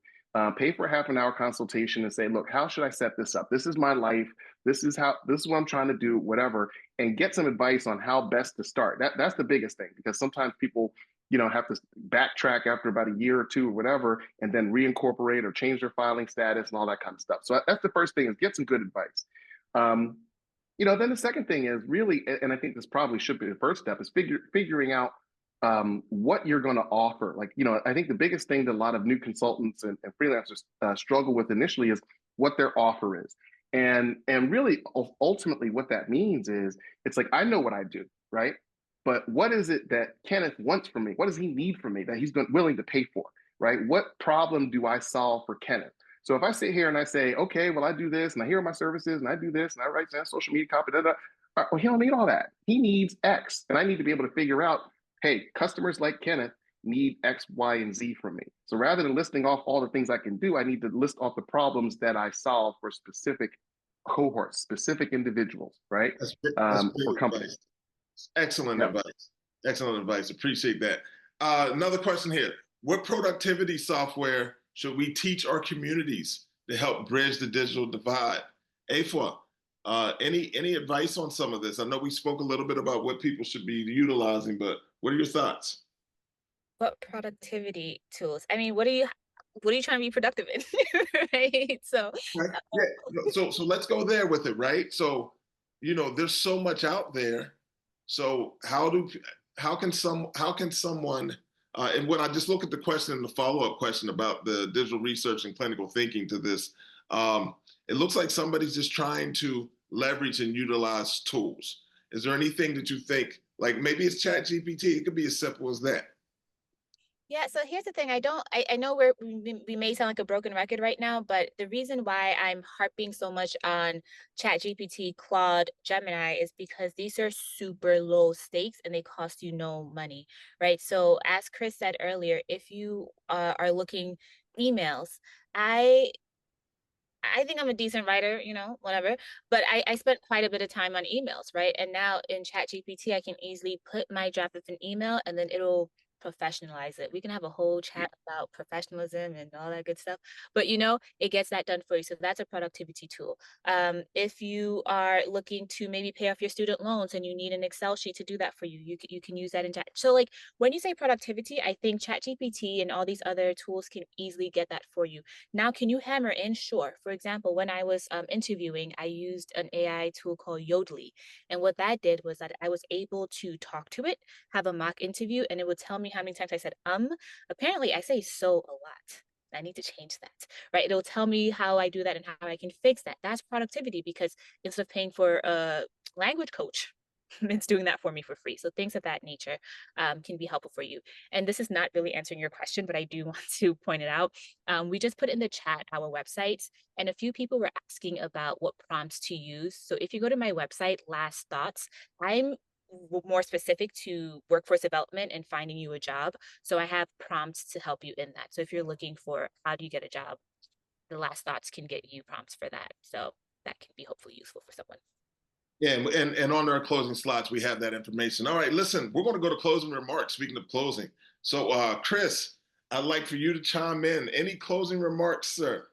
Pay for a half an hour consultation and say, look, how should I set this up? This is my life. This is what I'm trying to do, whatever, and get some advice on how best to start. That's the biggest thing, because sometimes people have to backtrack after about a year or two or whatever, and then reincorporate or change their filing status and all that kind of stuff. So that's the first thing, is get some good advice. Then the second thing is really, and I think this probably should be the first step, is figuring out what you're going to offer. Like, I think the biggest thing that a lot of new consultants and freelancers struggle with initially is what their offer is. And really, ultimately, what that means is, it's like, I know what I do, right? But what is it that Kenneth wants from me? What does he need from me that he's willing to pay for, right? What problem do I solve for Kenneth? So if I sit here and I say, okay, well, I do this, and I hear my services, and I do this, and I write down social media copy, well, he don't need all that. He needs X, and I need to be able to figure out, hey, customers like Kenneth need X, Y, and Z from me. So rather than listing off all the things I can do, I need to list off the problems that I solve for specific cohorts, specific individuals, right? That's Or companies. Excellent Yeah. advice. Excellent advice. Appreciate that. Another question here. What productivity software should we teach our communities to help bridge the digital divide? Afua, any advice on some of this? I know we spoke a little bit about what people should be utilizing, but what are your thoughts? What productivity tools? I mean, what are you trying to be productive in? Right? So, Right. Yeah. So let's go there with it, right? So, there's so much out there. So how can someone and when I just look at the question and the follow-up question about the digital research and clinical thinking to this, it looks like somebody's just trying to leverage and utilize tools. Is there anything that you think, like maybe it's Chat GPT? It could be as simple as that. yeah, so here's the thing. I know we may sound like a broken record right now, but the reason why I'm harping so much on ChatGPT, Claude, Gemini is because these are super low stakes and they cost you no money, right? So as Chris said earlier, if you are looking emails, I I think I'm a decent writer, whatever. But I spent quite a bit of time on emails, right? And now in ChatGPT, I can easily put my draft of an email and then it'll professionalize it. We can have a whole chat about professionalism and all that good stuff. But it gets that done for you. So that's a productivity tool. If you are looking to maybe pay off your student loans and you need an Excel sheet to do that for you, you can use that in chat. So like when you say productivity, I think ChatGPT and all these other tools can easily get that for you. Now, can you hammer in? Sure. For example, when I was interviewing, I used an AI tool called Yodely. And what that did was that I was able to talk to it, have a mock interview, and it would tell me how many times I said. Apparently, I say so a lot. I need to change that, right? It'll tell me how I do that and how I can fix that. That's productivity because instead of paying for a language coach, it's doing that for me for free. So things of that nature can be helpful for you. And this is not really answering your question, but I do want to point it out. We just put in the chat our websites, and a few people were asking about what prompts to use. So if you go to my website, Last Thoughts, I'm more specific to workforce development and finding you a job. So I have prompts to help you in that. So if you're looking for how do you get a job, the Last Thoughts can get you prompts for that. So that can be hopefully useful for someone. Yeah, and on our closing slots, we have that information. All right, listen, we're going to go to closing remarks. Speaking of closing, so Chris, I'd like for you to chime in. Any closing remarks, sir?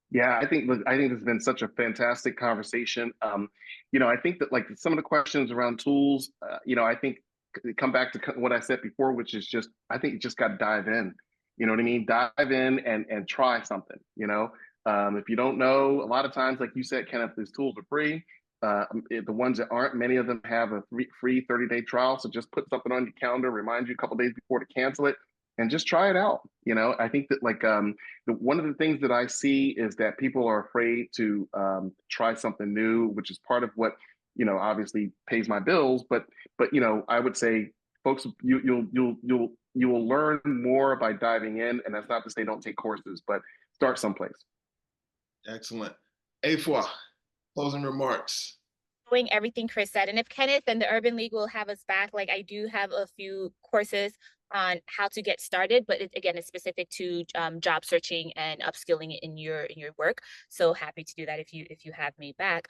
Yeah, I think this has been such a fantastic conversation. I think that like some of the questions around tools, I think they come back to what I said before, which is just I think you just got to dive in. You know what I mean? Dive in and try something. If you don't know, a lot of times, like you said, Kenneth, these tools are free. The ones that aren't, many of them have a free 30-day trial. So just put something on your calendar, remind you a couple days before to cancel it. and just try it out. I think that one of the things that I see is that people are afraid to try something new, which is part of what obviously pays my bills. But I would say, folks, you will learn more by diving in, and that's not to say don't take courses, but start someplace. Excellent. Afua, closing remarks. Doing everything Chris said. And if Kenneth and the Urban League will have us back, like I do have a few courses on how to get started, but again, it's specific to job searching and upskilling in your work. So happy to do that if you have me back.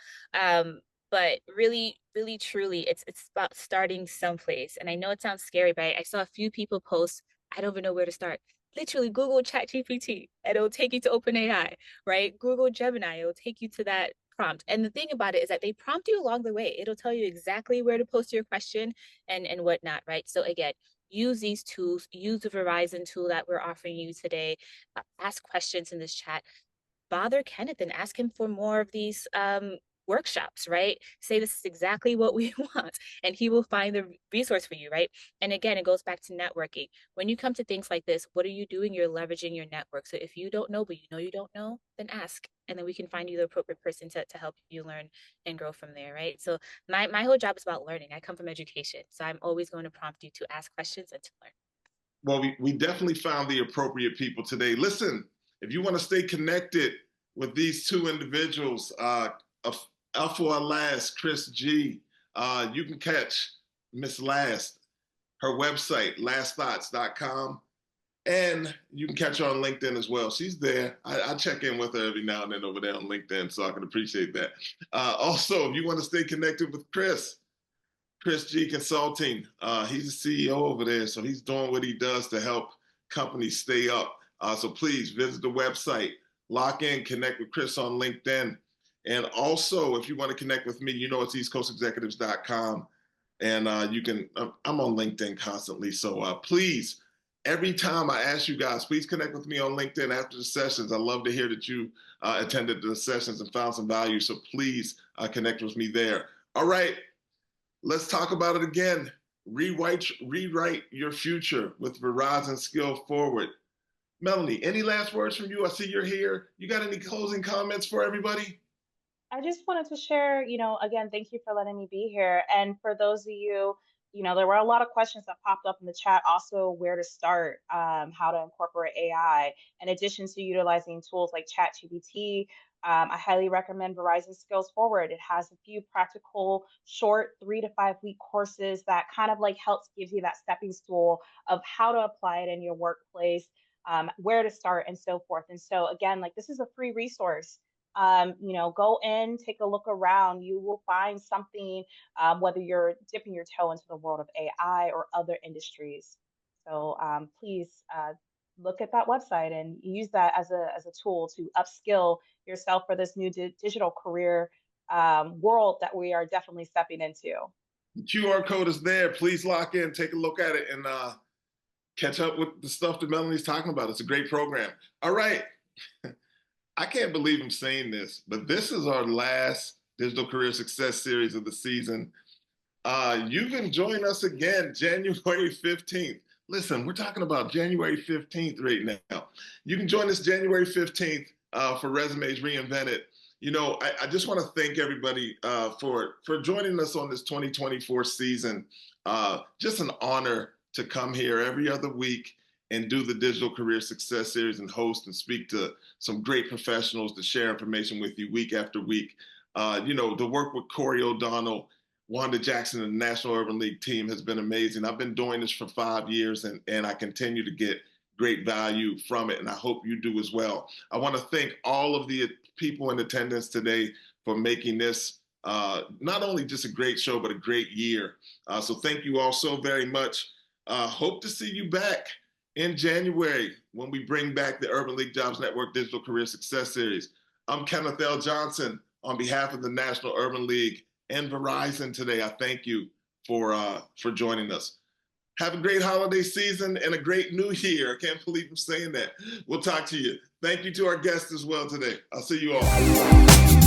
But really, really, truly, it's about starting someplace. And I know it sounds scary, but I saw a few people post, I don't even know where to start. Literally Google ChatGPT and it'll take you to OpenAI, right? Google Gemini, it'll take you to that prompt. And the thing about it is that they prompt you along the way. It'll tell you exactly where to post your question and whatnot, right? So again, use these tools, use the Verizon tool that we're offering you today, ask questions in this chat, bother Kenneth and ask him for more of these workshops, right? Say this is exactly what we want, and he will find the resource for you, right? And again, it goes back to networking. When you come to things like this, what are you doing? You're leveraging your network. So if you don't know, but you don't know, then ask, and then we can find you the appropriate person to help you learn and grow from there, right? So my whole job is about learning. I come from education, so I'm always going to prompt you to ask questions and to learn. Well, we definitely found the appropriate people today. Listen, if you want to stay connected with these two individuals, Afua Laast, Chris G. You can catch Miss Laast, her website, lastthoughts.com. And you can catch her on LinkedIn as well. She's there. I check in with her every now and then over there on LinkedIn, so I can appreciate that. Also, if you want to stay connected with Chris G Consulting, he's the CEO over there, so he's doing what he does to help companies stay up. So please visit the website, lock in, connect with Chris on LinkedIn. And also, if you want to connect with me, it's eastcoastexecutives.com. And I'm on LinkedIn constantly. So please, every time I ask you guys, please connect with me on LinkedIn after the sessions. I love to hear that you attended the sessions and found some value. So please connect with me there. All right, let's talk about it again. Rewrite your future with Verizon Skill Forward. Melanie, any last words from you? I see you're here. You got any closing comments for everybody? I just wanted to share, again, thank you for letting me be here. And for those of you, there were a lot of questions that popped up in the chat, also where to start, how to incorporate AI. In addition to utilizing tools like ChatGPT, I highly recommend Verizon Skills Forward. It has a few practical, short 3 to 5 week courses that kind of like helps gives you that stepping stool of how to apply it in your workplace, where to start, and so forth. And so again, like this is a free resource. Go in, take a look around. You will find something, whether you're dipping your toe into the world of AI or other industries. So please look at that website and use that as a tool to upskill yourself for this new digital career world that we are definitely stepping into. The QR code is there. Please lock in, take a look at it, and catch up with the stuff that Melanie's talking about. It's a great program. All right. I can't believe I'm saying this, but this is our last Digital Career Success Series of the season. You can join us again January 15th. Listen, we're talking about January 15th right now. You can join us January 15th for Resumes Reinvented. I just want to thank everybody for joining us on this 2024 season. Just an honor to come here every other week and do the Digital Career Success Series and host and speak to some great professionals to share information with you week after week. The work with Corey O'Donnell, Wanda Jackson, and the National Urban League team has been amazing. I've been doing this for 5 years, and I continue to get great value from it, and I hope you do as well. I want to thank all of the people in attendance today for making this not only just a great show, but a great year. So thank you all so very much. Hope to see you back in January when we bring back the Urban League Jobs Network Digital Career Success Series. I'm Kenneth L. Johnson on behalf of the National Urban League and Verizon today. I thank you for joining us. Have a great holiday season and a great new year. I can't believe I'm saying that. We'll talk to you. Thank you to our guests as well today. I'll see you all.